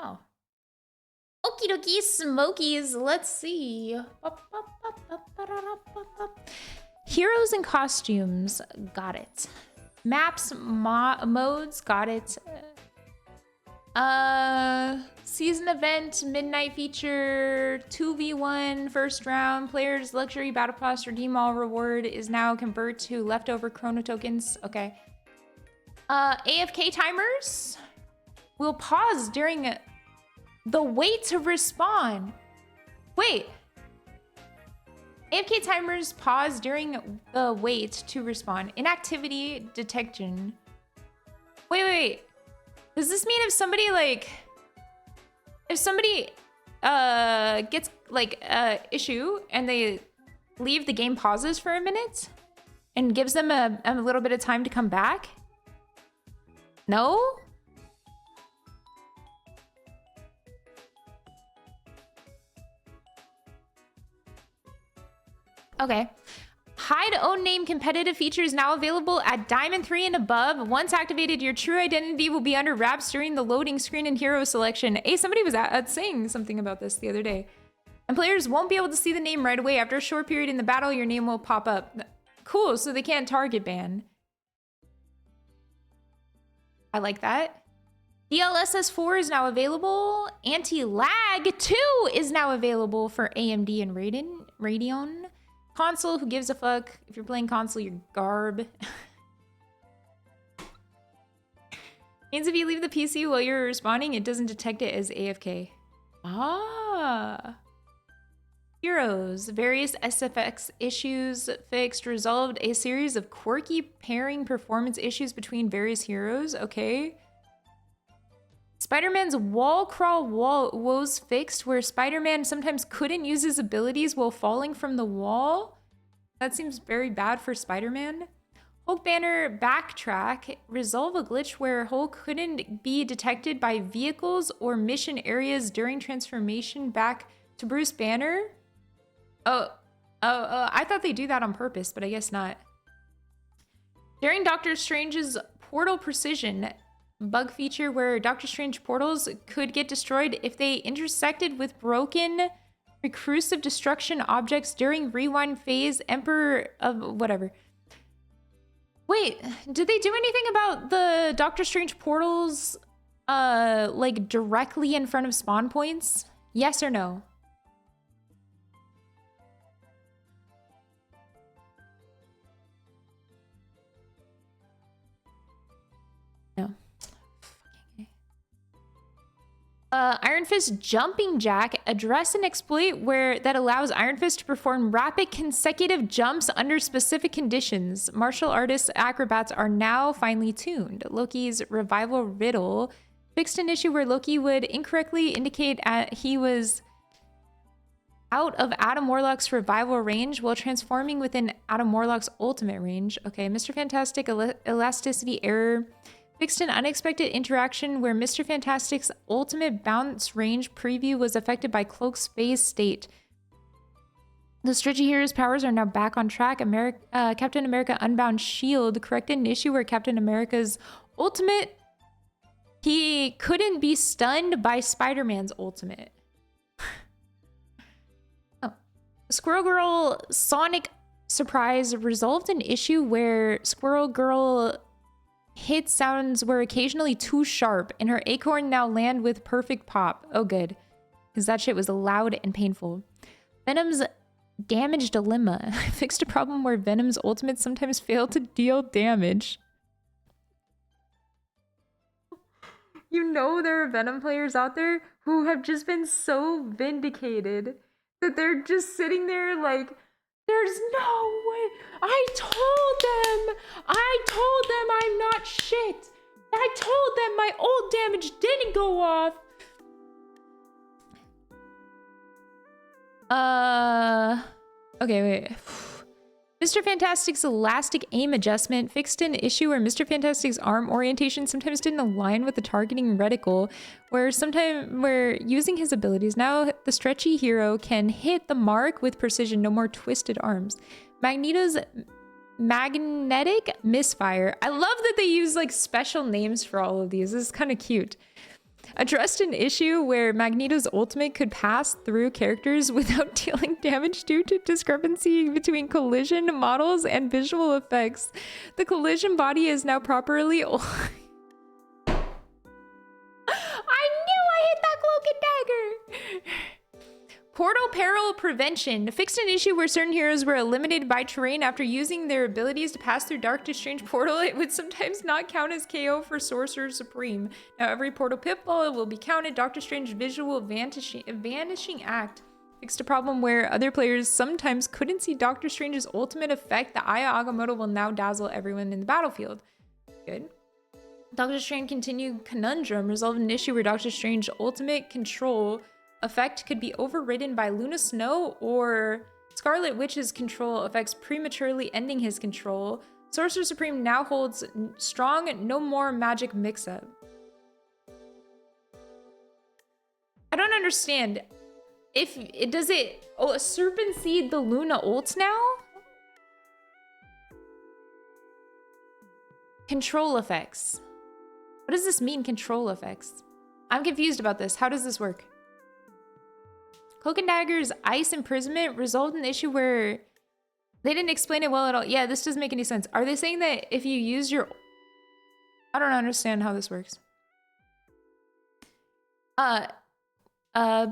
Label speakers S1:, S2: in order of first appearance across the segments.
S1: Oh. Okie dokie, smokies. Let's see. Heroes and costumes. Got it. Maps, modes. Got it. Season event, midnight feature, 2v1, first round, players, luxury, battle pass, redeem all reward is now convert to leftover chrono tokens. Okay. AFK timers will pause during the wait to respawn. Wait. AFK timers pause during the wait to respawn. Inactivity detection. Wait. Does this mean if somebody gets like issue and they leave, the game pauses for a minute and gives them a little bit of time to come back? No? Okay. Hide own name competitive feature is now available at Diamond 3 and above. Once activated, your true identity will be under wraps during the loading screen and hero selection. Hey, somebody was saying something about this the other day. And players won't be able to see the name right away. After a short period in the battle, your name will pop up. Cool, so they can't target ban. I like that. DLSS 4 is now available. Anti-lag 2 is now available for AMD and Radeon. Console, who gives a fuck? If you're playing console, you're garb. Means if you leave the PC while you're respawning, it doesn't detect it as AFK. Ah. Heroes. Various SFX issues fixed. Resolved a series of quirky pairing performance issues between various heroes. Okay. Spider-Man's wall crawl woes fixed, where Spider-Man sometimes couldn't use his abilities while falling from the wall. That seems very bad for Spider-Man. Hulk banner backtrack. Resolve a glitch where Hulk couldn't be detected by vehicles or mission areas during transformation back to Bruce Banner. I thought they do that on purpose, but I guess not. During Doctor Strange's portal precision bug feature, where Doctor Strange portals could get destroyed if they intersected with broken recursive destruction objects during rewind phase. Emperor of whatever. Wait, did they do anything about the Doctor Strange portals like directly in front of spawn points? Yes or no? No. Iron Fist Jumping Jack address an exploit that allows Iron Fist to perform rapid consecutive jumps under specific conditions. Martial artists acrobats are now finely tuned. Loki's revival riddle fixed an issue where Loki would incorrectly indicate he was out of Adam Warlock's revival range while transforming within Adam Warlock's ultimate range. Okay, Mr. Fantastic elasticity error fixed an unexpected interaction where Mr. Fantastic's ultimate bounce range preview was affected by Cloak's phase state. The stretchy hero's powers are now back on track. Captain America Unbound Shield corrected an issue where Captain America's ultimate, he couldn't be stunned by Spider-Man's ultimate. Oh. Squirrel Girl Sonic Surprise resolved an issue where Squirrel Girl hit sounds were occasionally too sharp, and her acorn now land with perfect pop. Oh, good. Because that shit was loud and painful. Venom's damage dilemma fixed a problem where Venom's ultimates sometimes fail to deal damage. You know there are Venom players out there who have just been so vindicated that they're just sitting there like, there's no way. I told them I'm not shit. I told them my old damage didn't go off. Okay, wait. Mr. Fantastic's elastic aim adjustment fixed an issue where Mr. Fantastic's arm orientation sometimes didn't align with the targeting reticle, where using his abilities, now the stretchy hero can hit the mark with precision, no more twisted arms. Magneto's magnetic misfire. I love that they use like special names for all of these. This is kind of cute. Addressed an issue where Magneto's ultimate could pass through characters without dealing damage due to discrepancy between collision models and visual effects. The collision body is now properly... I knew I hit that cloak and dagger! Portal Peril Prevention. Fixed an issue where certain heroes were eliminated by terrain after using their abilities to pass through Dark to Strange portal. It would sometimes not count as KO for Sorcerer Supreme. Now every portal pitfall will be counted. Doctor Strange visual vanishing act. Fixed a problem where other players sometimes couldn't see Doctor Strange's ultimate effect. The Aya Agamotto will now dazzle everyone in the battlefield. Good. Doctor Strange continued conundrum. Resolved an issue where Doctor Strange's ultimate control effect could be overridden by Luna Snow or Scarlet Witch's control effects, prematurely ending his control. Sorcerer Supreme now holds strong no more magic mix-up. I don't understand. Does it Serpent Seed the Luna ult now? Control effects. What does this mean, control effects? I'm confused about this. How does this work? Cloak and Dagger's ice imprisonment resolved an issue where they didn't explain it well at all. Yeah, this doesn't make any sense. Are they saying that if you use your... I don't understand how this works.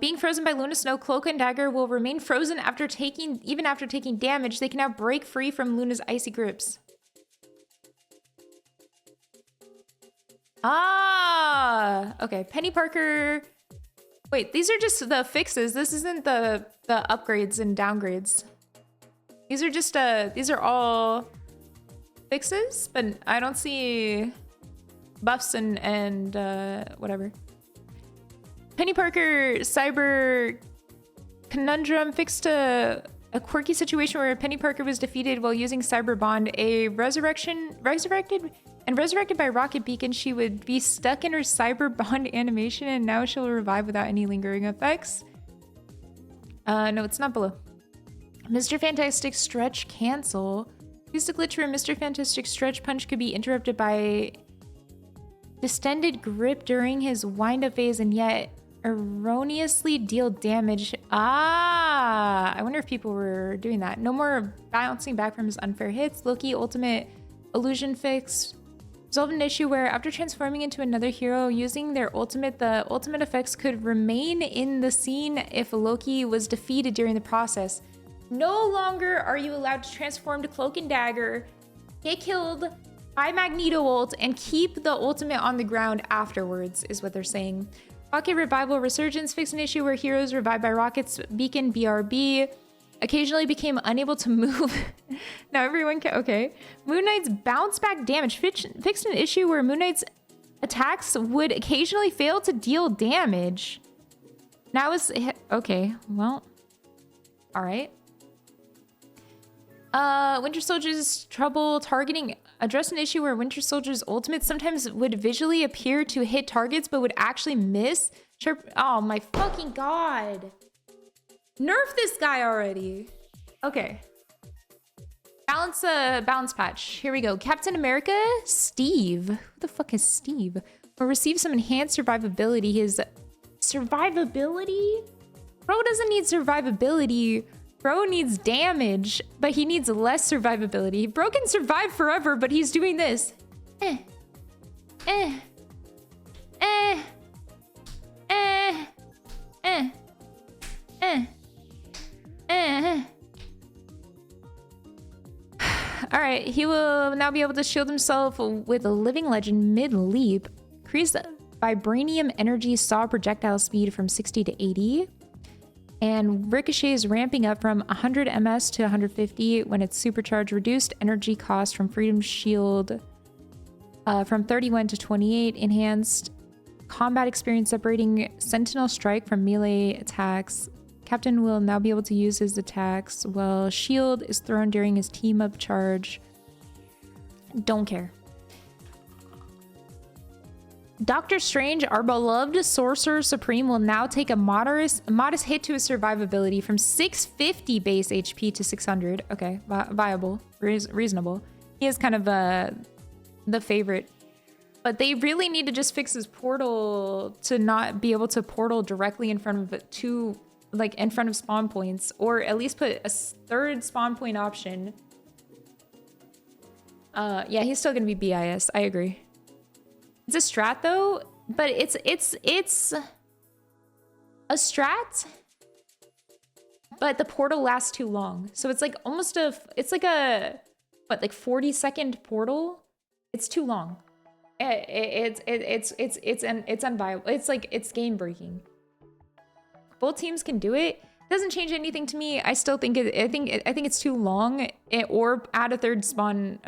S1: Being frozen by Luna Snow, Cloak and Dagger will remain frozen even after taking damage. They can now break free from Luna's icy grips. Ah, okay. Penny Parker... Wait, these are just the fixes. This isn't the upgrades and downgrades. These are just these are all fixes, but I don't see buffs and whatever. Penny Parker Cyber Conundrum fixed a quirky situation where Penny Parker was defeated while using Cyber Bond. Resurrected by Rocket Beacon, she would be stuck in her Cyber Bond animation, and now she'll revive without any lingering effects. No, it's not below. Mr. Fantastic Stretch Cancel. Used a glitch where Mr. Fantastic Stretch Punch could be interrupted by distended grip during his wind-up phase and yet erroneously deal damage. Ah, I wonder if people were doing that. No more bouncing back from his unfair hits. Loki Ultimate Illusion Fix. Resolved an issue where after transforming into another hero using their ultimate, the ultimate effects could remain in the scene if Loki was defeated during the process. No longer are you allowed to transform to Cloak and Dagger, get killed by Magneto ult, and keep the ultimate on the ground afterwards, is what they're saying. Rocket Revival Resurgence fixed an issue where heroes revived by Rocket's Beacon BRB occasionally became unable to move. Now everyone can... Okay. Moon Knight's bounce back damage fixed an issue where Moon Knight's attacks would occasionally fail to deal damage. Now it's... Okay, well... Alright. Winter Soldier's trouble targeting... Address an issue where Winter Soldier's ultimate sometimes would visually appear to hit targets but would actually miss. Oh my fucking god. Nerf this guy already. Okay. Balance patch. Here we go. Captain America, Steve. Who the fuck is Steve? Will receive some enhanced survivability. His survivability? Bro doesn't need survivability. Bro needs damage, but he needs less survivability. Bro can survive forever, but he's doing this. Alright, he will now be able to shield himself with a Living Legend mid-leap. Increase Vibranium Energy Saw projectile speed from 60 to 80. And Ricochet is ramping up from 100 MS to 150 when it's supercharged. Reduced energy cost from Freedom Shield from 31 to 28. Enhanced combat experience separating Sentinel Strike from melee attacks. Captain will now be able to use his attacks while shield is thrown during his team-up charge. Don't care. Doctor Strange, our beloved Sorcerer Supreme, will now take a modest hit to his survivability from 650 base HP to 600. Okay, viable, reasonable. He is kind of the favorite But they really need to just fix this portal to not be able to portal directly in front of it like in front of spawn points, or at least put a third spawn point option. Yeah, he's still gonna be BIS. I agree. It's a strat though, but it's a strat, but the portal lasts too long. So it's like almost it's like a, what, like 40-second portal? It's too long. It's unviable. It's like, it's game breaking. Both teams can do it. Doesn't change anything to me. I still think I think it's too long. Or add a third spawn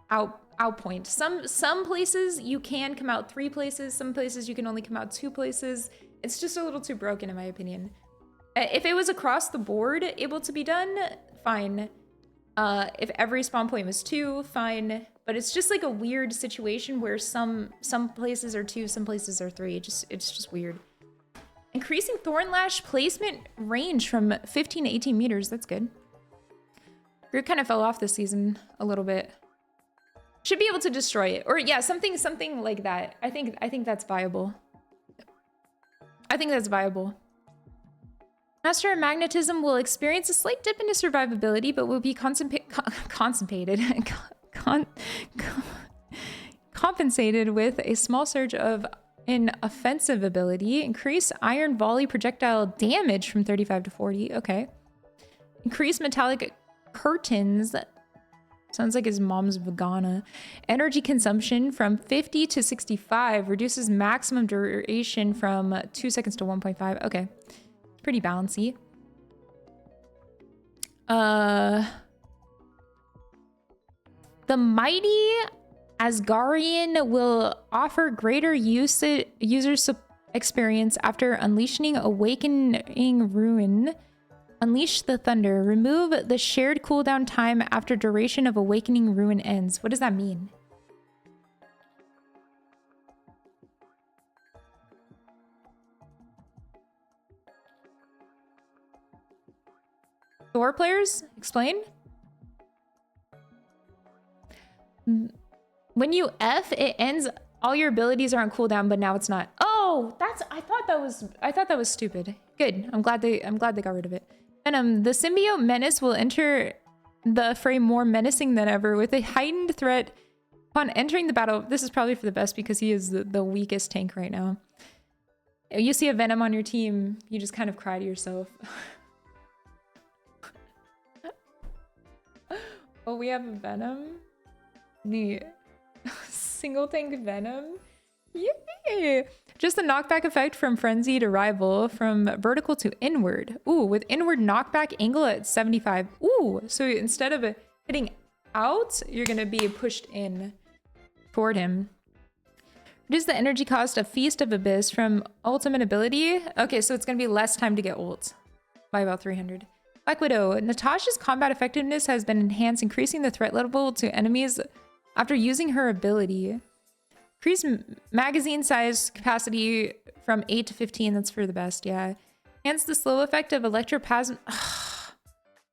S1: out point. Some places you can come out 3 places. Some places you can only come out 2 places. It's just a little too broken in my opinion. If it was across the board able to be done, fine. If every spawn point was 2, fine. But it's just like a weird situation where some places are 2, some places are 3. It's just weird. Increasing Thornlash placement range from 15 to 18 meters. That's good. Groot kind of fell off this season a little bit. Should be able to destroy it, or yeah, something like that. I think that's viable. I think that's viable. Master of Magnetism will experience a slight dip into survivability, but will be compensated with a small surge in offensive ability. Increase iron volley projectile damage from 35 to 40. Okay. Increase metallic curtains. Sounds like his mom's vagina. Energy consumption from 50 to 65. Reduces maximum duration from 2 seconds to 1.5. Okay. Pretty bouncy. The mighty Asgarian will offer greater user experience after unleashing Awakening Ruin. Unleash the Thunder. Remove the shared cooldown time after duration of Awakening Ruin ends. What does that mean? Thor players, explain. When you F, it ends. All your abilities are on cooldown, but now it's not. Oh, I thought that was stupid. Good. I'm glad they got rid of it. Venom, the symbiote menace will enter the fray more menacing than ever with a heightened threat upon entering the battle. This is probably for the best because he is the weakest tank right now. You see a Venom on your team, you just kind of cry to yourself. Oh, we have a Venom? Neat. Single tank Venom? Yay! Just a knockback effect from Frenzy to Rival, from vertical to inward. Ooh, with inward knockback angle at 75. Ooh, so instead of hitting out, you're gonna be pushed in toward him. Reduce the energy cost of Feast of Abyss from ultimate ability. Okay, so it's gonna be less time to get ult by about 300. Black Widow. Natasha's combat effectiveness has been enhanced, increasing the threat level to enemies after using her ability. Increase magazine size capacity from 8 to 15. That's for the best, yeah. Enhance the slow effect of Electroplasm.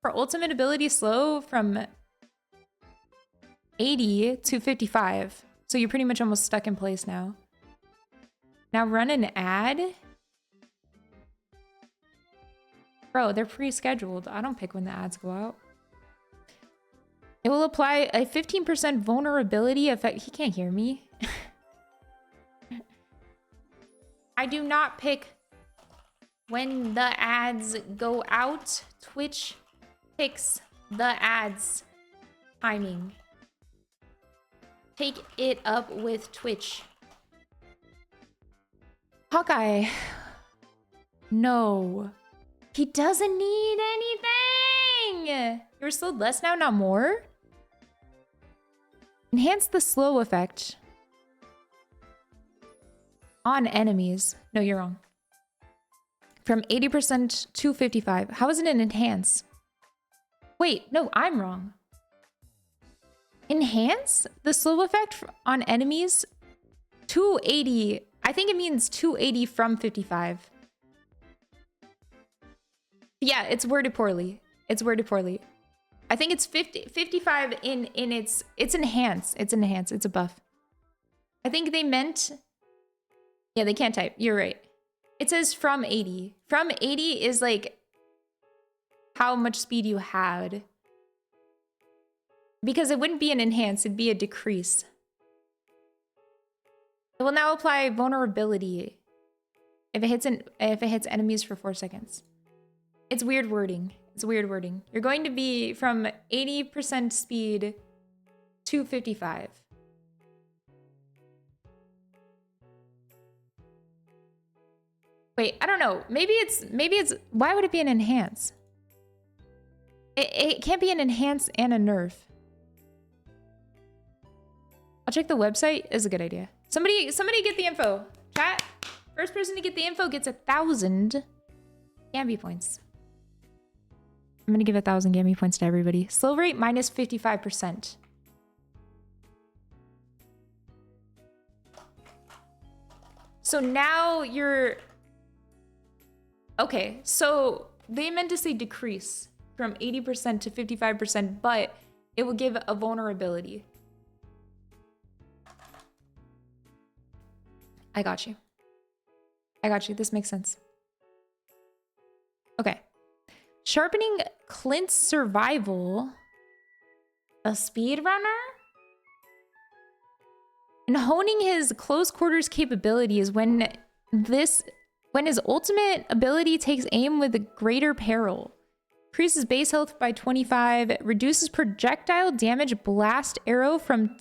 S1: For ultimate ability, slow from 80 to 55. So you're pretty much almost stuck in place now. Now run an ad. Bro, they're pre-scheduled. I don't pick when the ads go out. It will apply a 15% vulnerability effect. He can't hear me. I do not pick when the ads go out. Twitch picks the ads timing. Take it up with Twitch. Hawkeye. No. He doesn't need anything! You're slowed less now, not more? Enhance the slow effect on enemies. No, you're wrong. From 80% to 55. How is it an enhance? Wait, no, I'm wrong. Enhance the slow effect on enemies 280. I think it means 280 from 55. Yeah, it's worded poorly. It's worded poorly. I think it's 55 in its enhance. It's enhance. It's a buff. I think they meant... Yeah, they can't type. You're right. It says from 80. From 80 is like how much speed you had. Because it wouldn't be an enhance, it'd be a decrease. It will now apply vulnerability if it hits enemies for 4 seconds. It's weird wording. It's weird wording. You're going to be from 80% speed to 55. Wait, I don't know. Maybe it's why would it be an enhance? It can't be an enhance and a nerf. I'll check the website. Is a good idea. Somebody get the info. Chat. First person to get the info gets 1,000 Gambi points. I'm gonna give 1,000 Gambi points to everybody. Slow rate minus 55%. So now you're... Okay, so they meant to say decrease from 80% to 55%, but it will give a vulnerability. I got you. I got you. This makes sense. Okay. Sharpening Clint's survival. A speedrunner? And honing his close quarters capabilities when his ultimate ability takes aim with greater peril. Increases base health by 25. Reduces projectile damage blast arrow from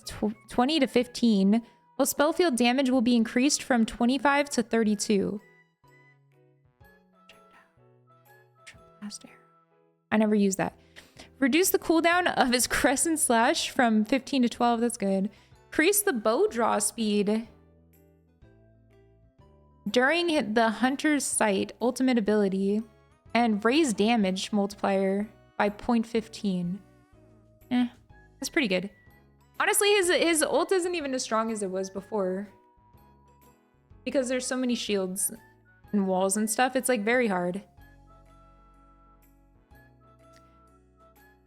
S1: 20 to 15. While spell field damage will be increased from 25 to 32. Blast arrow. I never used that. Reduce the cooldown of his crescent slash from 15 to 12. That's good. Increase the bow draw speed during the hunter's sight ultimate ability and raise damage multiplier by 0.15. That's pretty good. Honestly, his ult isn't even as strong as it was before. Because there's so many shields and walls and stuff, it's like very hard.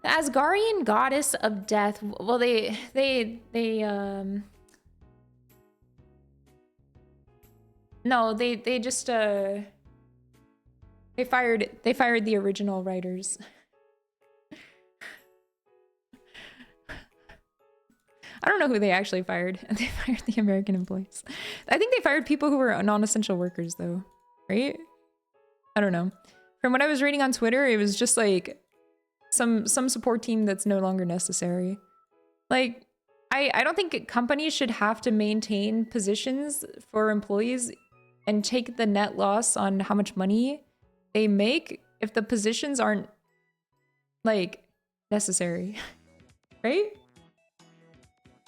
S1: The Asgardian goddess of death. Well, they just they fired the original writers. I don't know who they actually fired. They fired the American employees. I think they fired people who were non-essential workers though, right? I don't know. From what I was reading on Twitter, it was just like some support team that's no longer necessary. Like, I don't think companies should have to maintain positions for employees and take the net loss on how much money they make if the positions aren't like necessary, right?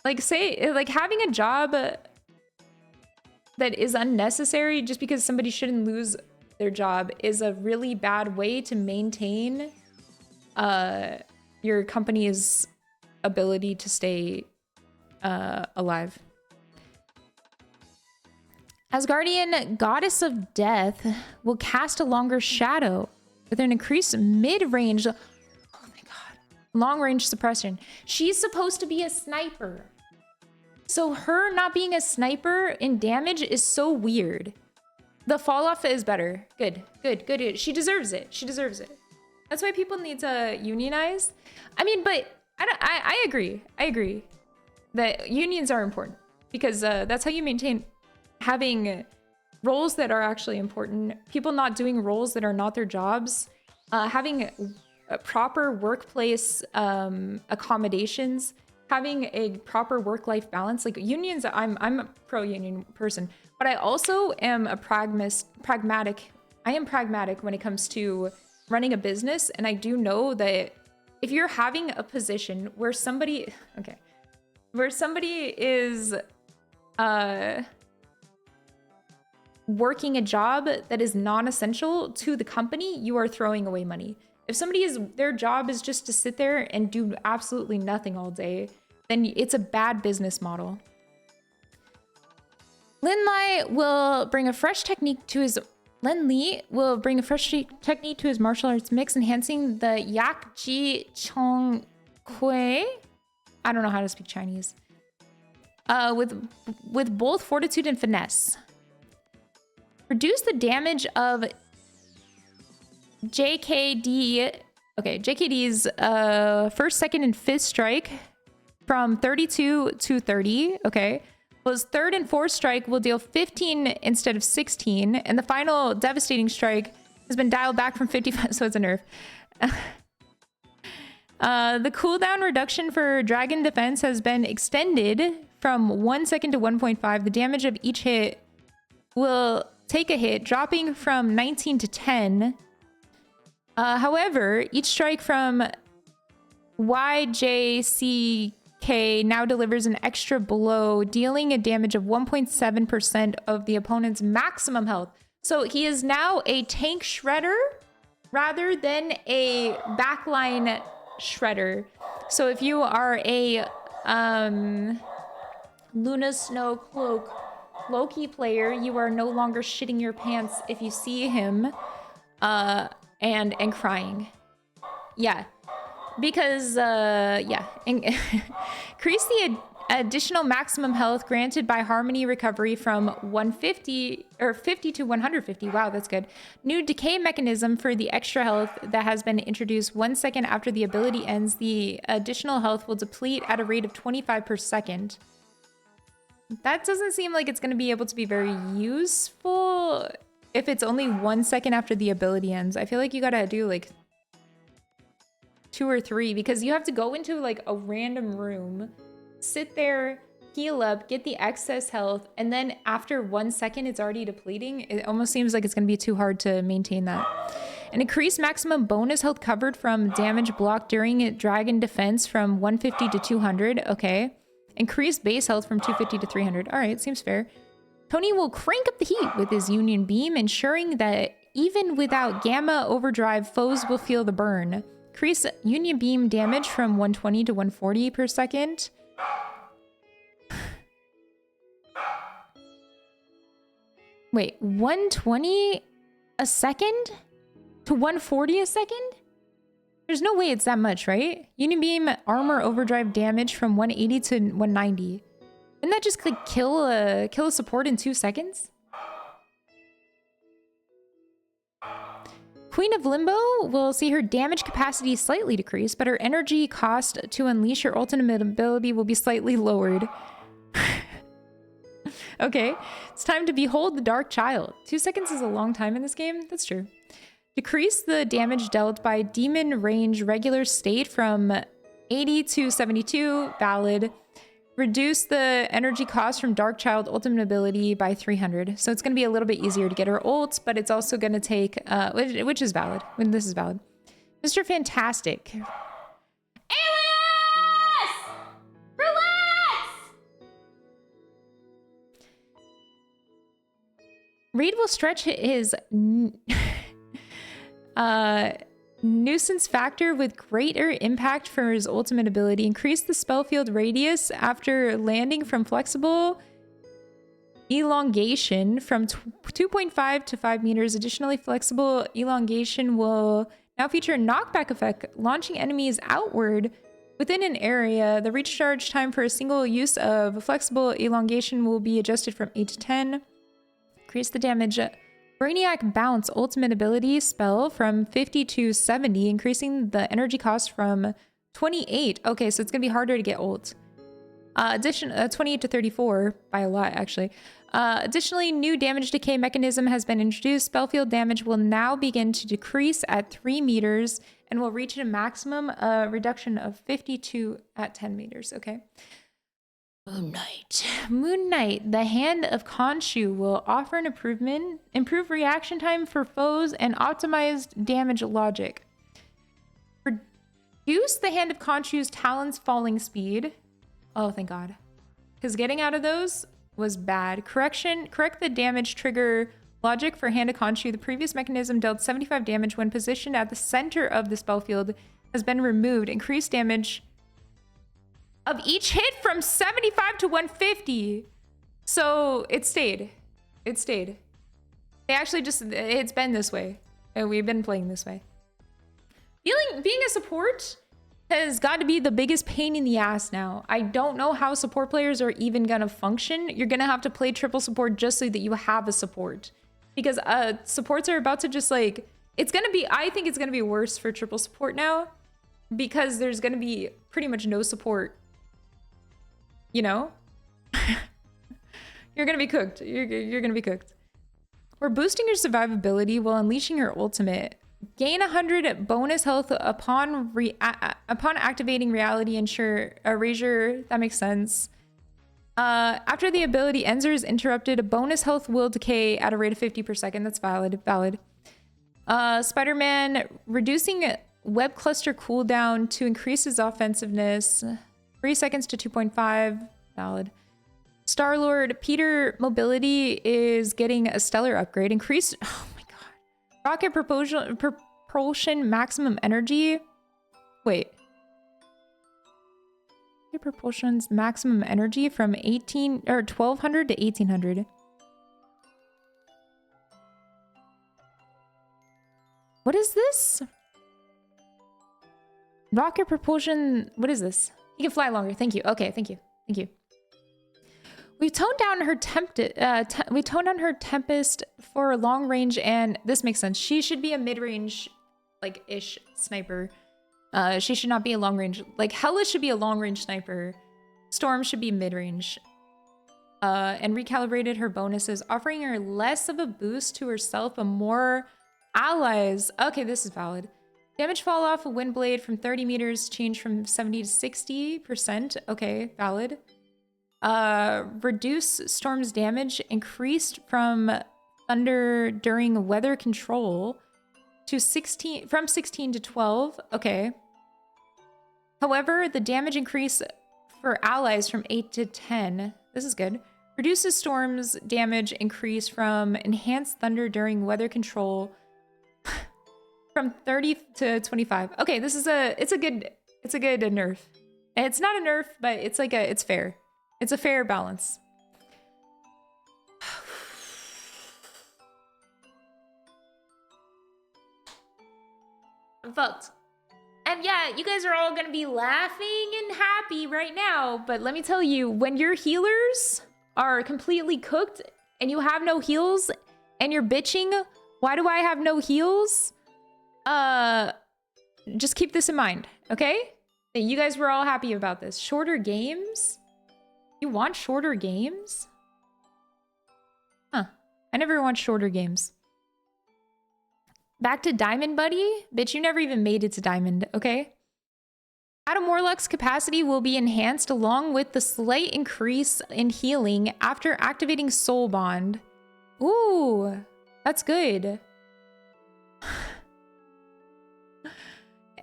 S1: Like having a job that is unnecessary just because somebody shouldn't lose their job is a really bad way to maintain your company's ability to stay alive. Asgardian goddess of death will cast a longer shadow with an increased mid-range, oh my god, long-range suppression. She's supposed to be a sniper. So her not being a sniper in damage is so weird. The fall off is better. Good. She deserves it. She deserves it. That's why people need to unionize. I mean, but I agree. I agree that unions are important because that's how you maintain having roles that are actually important. People not doing roles that are not their jobs. Having a proper workplace accommodations. Having a proper work-life balance. Like unions, I'm a pro-union person, but I also am a pragmatic. I am pragmatic when it comes to running a business, and I do know that if you're having a position where somebody is working a job that is non-essential to the company, you are throwing away money. If their job is just to sit there and do absolutely nothing all day, then it's a bad business model. Lin Lee will bring a fresh technique to his martial arts mix, enhancing the Yak Ji Chong Kue. I don't know how to speak Chinese. with both fortitude and finesse. Reduce the damage of JKD. Okay, JKD's first, second, and fifth strike from 32 to 30. Okay. Well, his third and fourth strike will deal 15 instead of 16. And the final devastating strike has been dialed back from 55, so it's a nerf. The cooldown reduction for Dragon Defense has been extended from 1 second to 1.5. The damage of each hit will take a hit, dropping from 19 to 10. However, each strike from YJCK now delivers an extra blow, dealing a damage of 1.7% of the opponent's maximum health. So he is now a tank shredder rather than a backline shredder. So if you are a Luna Snow Cloak Loki player, you are no longer shitting your pants if you see him and crying. Yeah. Because, yeah. Increase the additional maximum health granted by Harmony Recovery from 150 or 50 to 150. Wow, that's good. New decay mechanism for the extra health that has been introduced 1 second after the ability ends. The additional health will deplete at a rate of 25 per second. That doesn't seem like it's going to be able to be very useful if it's only 1 second after the ability ends. I feel like you gotta do like 2 or 3 because you have to go into like a random room, sit there, heal up, get the excess health, and then after 1 second it's already depleting. It almost seems like it's going to be too hard to maintain that. An increased maximum bonus health covered from damage blocked during Dragon Defense from 150 to 200. Okay. Increased base health from 250 to 300. All right, seems fair. Tony will crank up the heat with his Union Beam, ensuring that even without Gamma Overdrive, foes will feel the burn. Increase Union Beam damage from 120 to 140 per second. Wait, 120 a second? To 140 a second? There's no way it's that much, right? Union Beam armor overdrive damage from 180 to 190. Wouldn't that just like kill a support in 2 seconds? Queen of Limbo will see her damage capacity slightly decrease, but her energy cost to unleash her ultimate ability will be slightly lowered. Okay, it's time to behold the Dark Child. 2 seconds is a long time in this game. That's true. Decrease the damage dealt by Demon Range regular state from 80 to 72. Valid. Reduce the energy cost from Dark Child ultimate ability by 300. So it's going to be a little bit easier to get her ult, but it's also going to take, which is valid. When this is valid. Mr. Fantastic. Alias! Relax! Reed will stretch his nuisance factor with greater impact for his ultimate ability. Increase the spell field radius after landing from flexible elongation from 2.5 to 5 meters. Additionally, flexible elongation will now feature a knockback effect, launching enemies outward within an area. The recharge time for a single use of flexible elongation will be adjusted from 8 to 10. Increase the damage Brainiac Bounce ultimate ability spell from 50 to 70, increasing the energy cost from 28. Okay, so it's going to be harder to get ult. 28 to 34 by a lot, actually. Additionally, new damage decay mechanism has been introduced. Spellfield damage will now begin to decrease at 3 meters and will reach a maximum reduction of 52 at 10 meters. Okay. Moon Knight. Moon Knight, the Hand of Khonshu will offer an improved reaction time for foes, and optimized damage logic. Reduce the Hand of Khonshu's Talon's falling speed. Oh, thank God. Because getting out of those was bad. Correct the damage trigger logic for Hand of Khonshu. The previous mechanism dealt 75 damage when positioned at the center of the spell field has been removed. Increased damage of each hit from 75 to 150. So it stayed. It stayed. They actually just, it's been this way. We've been playing this way. Being a support has got to be the biggest pain in the ass now. I don't know how support players are even gonna function. You're gonna have to play triple support just so that you have a support. Because supports are about to just like, it's gonna be, I think it's gonna be worse for triple support now. Because there's gonna be pretty much no support. You know? You're gonna be cooked. You're gonna be cooked. We're boosting your survivability while unleashing your ultimate. Gain 100 bonus health upon activating reality erasure. That makes sense. After the ability ends or is interrupted, a bonus health will decay at a rate of 50 per second. That's valid. Spider-Man reducing web cluster cooldown to increase his offensiveness. 3 seconds to 2.5. Valid. Star-Lord Peter mobility is getting a stellar upgrade. Increase. Oh my god. Rocket propulsion maximum energy. Wait. Rocket propulsion's maximum energy from 1200 to 1800. What is this? Rocket propulsion. What is this? You can fly longer. Thank you. Okay, thank you. Thank you. We toned down her Tempest for long range, and this makes sense. She should be a mid-range, like ish sniper. She should not be a long range. Like Hella should be a long range sniper. Storm should be mid-range. And recalibrated her bonuses, offering her less of a boost to herself, but more allies. Okay, this is valid. Damage fall off a wind blade from 30 meters, change from 70 to 60%. Okay, valid. Reduce Storm's damage, increased from thunder during weather control to 16 to 12. Okay. However, the damage increase for allies from 8 to 10. This is good. Reduces Storm's damage increase from enhanced thunder during weather control from 30 to 25. Okay, this is it's a good nerf. It's not a nerf, but it's like it's fair. It's a fair balance. I'm fucked. And yeah, you guys are all gonna be laughing and happy right now, but let me tell you, when your healers are completely cooked and you have no heals and you're bitching, why do I have no heals? Just keep this in mind, okay? You guys were all happy about this. Shorter games? You want shorter games? Huh. I never want shorter games. Back to Diamond, buddy? Bitch, you never even made it to Diamond, okay? Adam Warlock's capacity will be enhanced along with the slight increase in healing after activating Soul Bond. Ooh, that's good.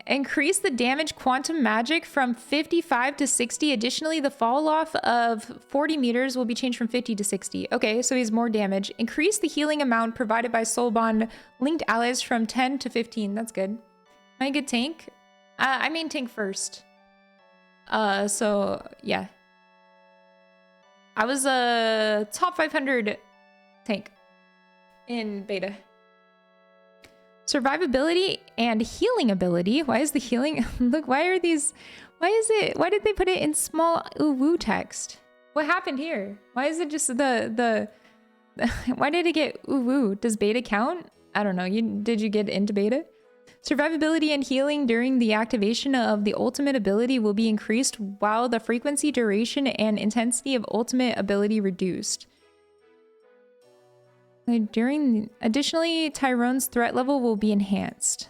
S1: Increase the damage quantum magic from 55 to 60. Additionally, the fall off of 40 meters will be changed from 50 to 60. Okay, so he's more damage. Increase the healing amount provided by Soul Bond linked allies from 10 to 15. That's good. Am I a good tank? I main tank first. So yeah. I was a top 500 tank in beta. Survivability and healing ability. Why is the healing? Look, why are these? Why did they put it in small woo text? What happened here? Why is it just the why did it get woo? Does beta count? I don't know. Did you get into beta? Survivability and healing during the activation of the ultimate ability will be increased while the frequency, duration, and intensity of ultimate ability reduced. Additionally, Tyrone's threat level will be enhanced.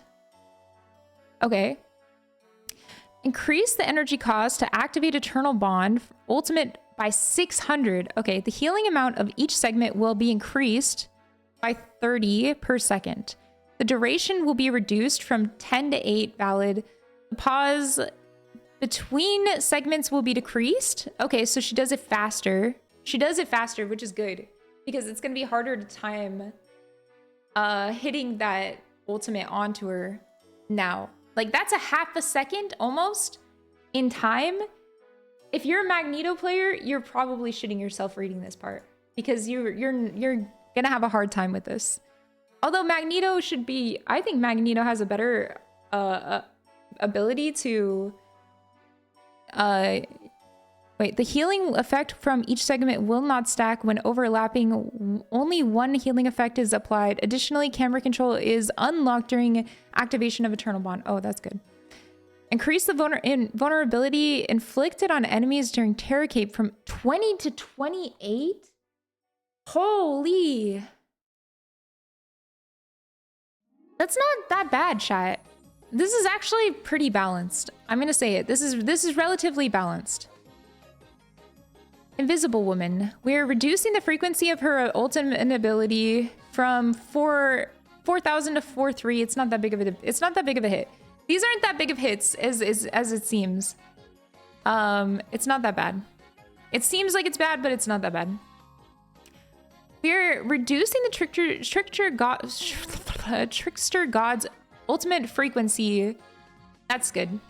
S1: Okay. Increase the energy cost to activate Eternal Bond ultimate by 600. Okay, the healing amount of each segment will be increased by 30 per second. The duration will be reduced from 10 to 8. Valid. The pause between segments will be decreased. Okay, so she does it faster. She does it faster, which is good. Because it's going to be harder to time hitting that ultimate onto her now. Like, that's a half a second almost in time. If you're a Magneto player, you're probably shitting yourself reading this part. Because you're going to have a hard time with this. Although Magneto should be... I think Magneto has a better ability to Wait, the healing effect from each segment will not stack when overlapping. Only one healing effect is applied. Additionally, camera control is unlocked during activation of Eternal Bond. Oh, that's good. Increase the vulnerability inflicted on enemies during Terror Cape from 20 to 28? Holy. That's not that bad, chat. This is actually pretty balanced. I'm gonna say it. This is relatively balanced. Invisible Woman. We're reducing the frequency of her ultimate ability from 4,000 to 4,3. It's not that big of a hit. These aren't that big of hits as it seems. It's not that bad. It seems like it's bad, but it's not that bad. We're reducing the Trickster God's ultimate frequency. That's good.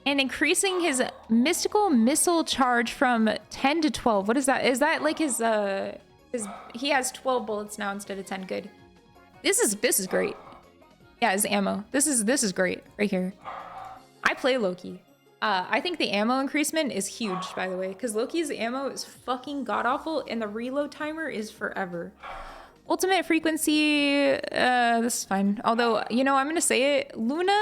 S1: And increasing his mystical missile charge from 10 to 12. What is that? Is that like his he has 12 bullets now instead of 10. Good. This is great. Yeah, his ammo. This is great right here. I play Loki. I think the ammo increasement is huge, by the way, because Loki's ammo is fucking god-awful and the reload timer is forever. Ultimate frequency, this is fine. Although, you know, I'm gonna say it, Luna,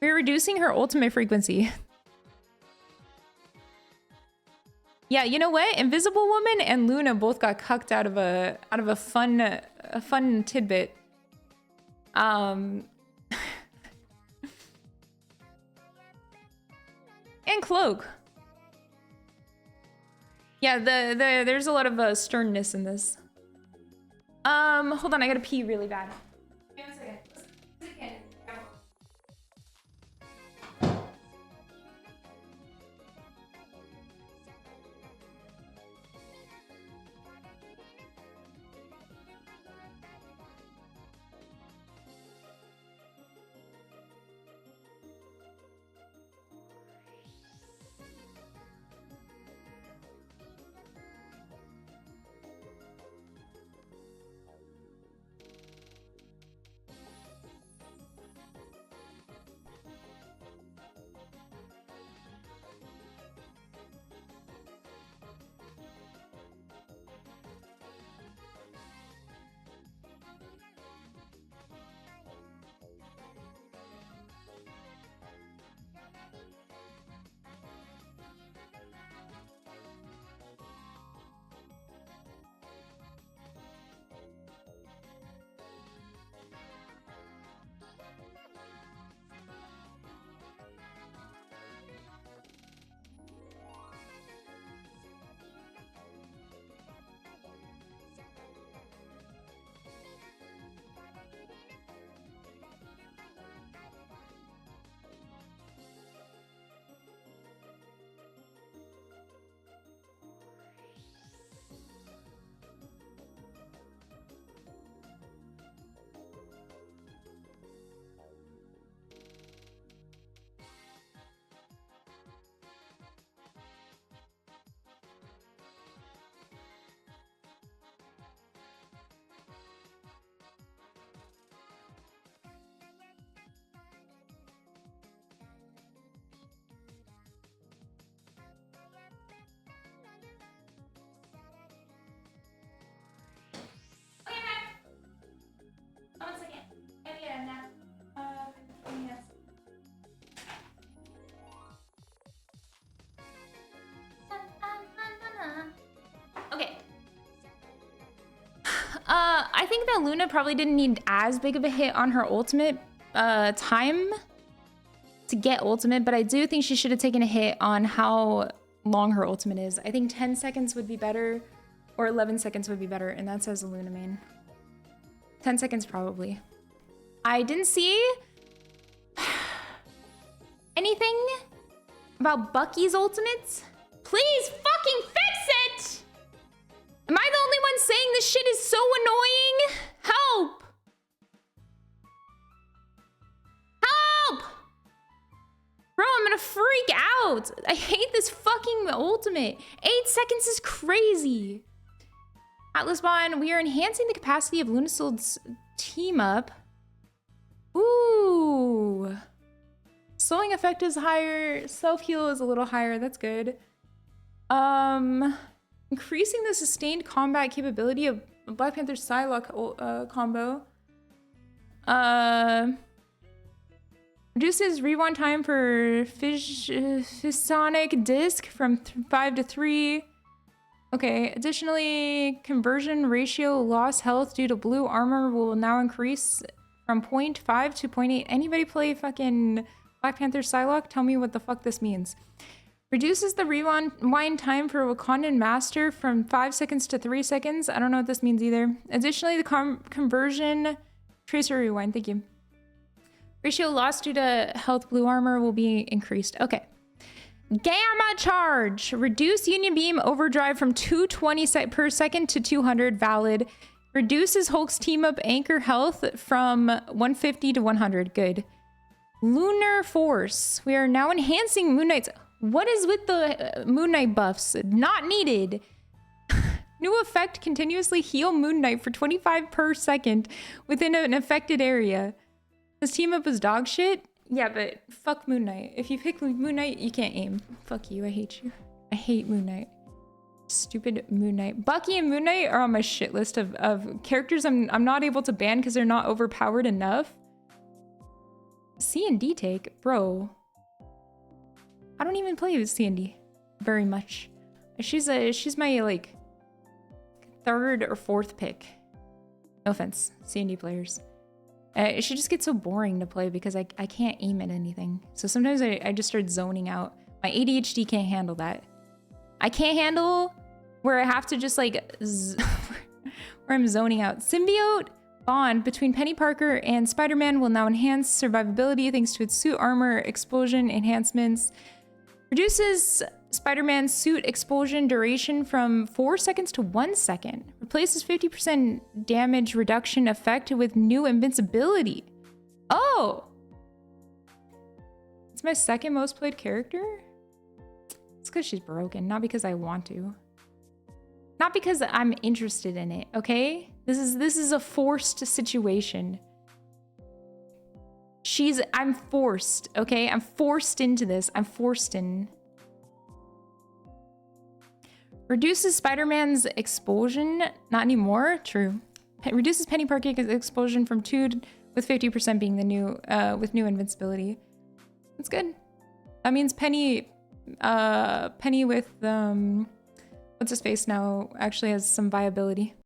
S1: we're reducing her ultimate frequency. Yeah, you know what? Invisible Woman and Luna both got cucked out of a fun tidbit. And Cloak. Yeah, there's a lot of sternness in this. Hold on, I gotta pee really bad. Wait 1 second. I think that Luna probably didn't need as big of a hit on her ultimate time to get ultimate, but I do think she should have taken a hit on how long her ultimate is. I think 10 seconds would be better, or 11 seconds would be better, and that says a Luna main. 10 seconds probably. I didn't see anything about Bucky's ultimates. Please fucking fix it! Am I the only one saying this shit is so annoying? Help! Help! Bro, I'm gonna freak out. I hate this fucking ultimate. 8 seconds is crazy. Atlas Bond, we are enhancing the capacity of Lunasil's team up. Ooh. Slowing effect is higher. Self-heal is a little higher. That's good. Increasing the sustained combat capability of Black Panther Psylocke combo. Reduces rewind time for Physonic Disc from 5 to 3. Okay, additionally, conversion ratio loss health due to blue armor will now increase from 0.5 to 0.8. Anybody play fucking Black Panther Psylocke? Tell me what the fuck this means. Reduces the rewind time for Wakandan Master from 5 seconds to 3 seconds. I don't know what this means either. Additionally, the conversion... Tracer rewind, thank you. Ratio loss due to health blue armor will be increased. Okay. Gamma charge. Reduce Union Beam overdrive from 220 per second to 200. Valid. Reduces Hulk's team up anchor health from 150 to 100. Good. Lunar Force. We are now enhancing Moon Knight's... What is with the Moon Knight buffs? Not needed. New effect, continuously heal Moon Knight for 25 per second within an affected area. This team up is dog shit? Yeah, but fuck Moon Knight. If you pick Moon Knight, you can't aim. Fuck you, I hate you. I hate Moon Knight. Stupid Moon Knight. Bucky and Moon Knight are on my shit list of characters I'm not able to ban because they're not overpowered enough. C&D take? Bro. I don't even play with C&D very much. She's my, like, third or fourth pick. No offense, C&D players. She just gets so boring to play because I can't aim at anything. So sometimes I just start zoning out. My ADHD can't handle that. I can't handle where I have to just like, where I'm zoning out. Symbiote bond between Penny Parker and Spider-Man will now enhance survivability thanks to its suit armor explosion enhancements. Reduces Spider-Man's suit explosion duration from 4 seconds to 1 second. Replaces 50% damage reduction effect with new invincibility. Oh! It's my second most played character? It's because she's broken, not because I want to. Not because I'm interested in it, okay? This is a forced situation. I'm forced, okay? I'm forced into this. I'm forced in. Reduces Spider-Man's explosion. Not anymore. True. Reduces Penny Parker's explosion from 2 with 50% being the new, with new invincibility. That's good. That means Penny with, what's his face now actually has some viability.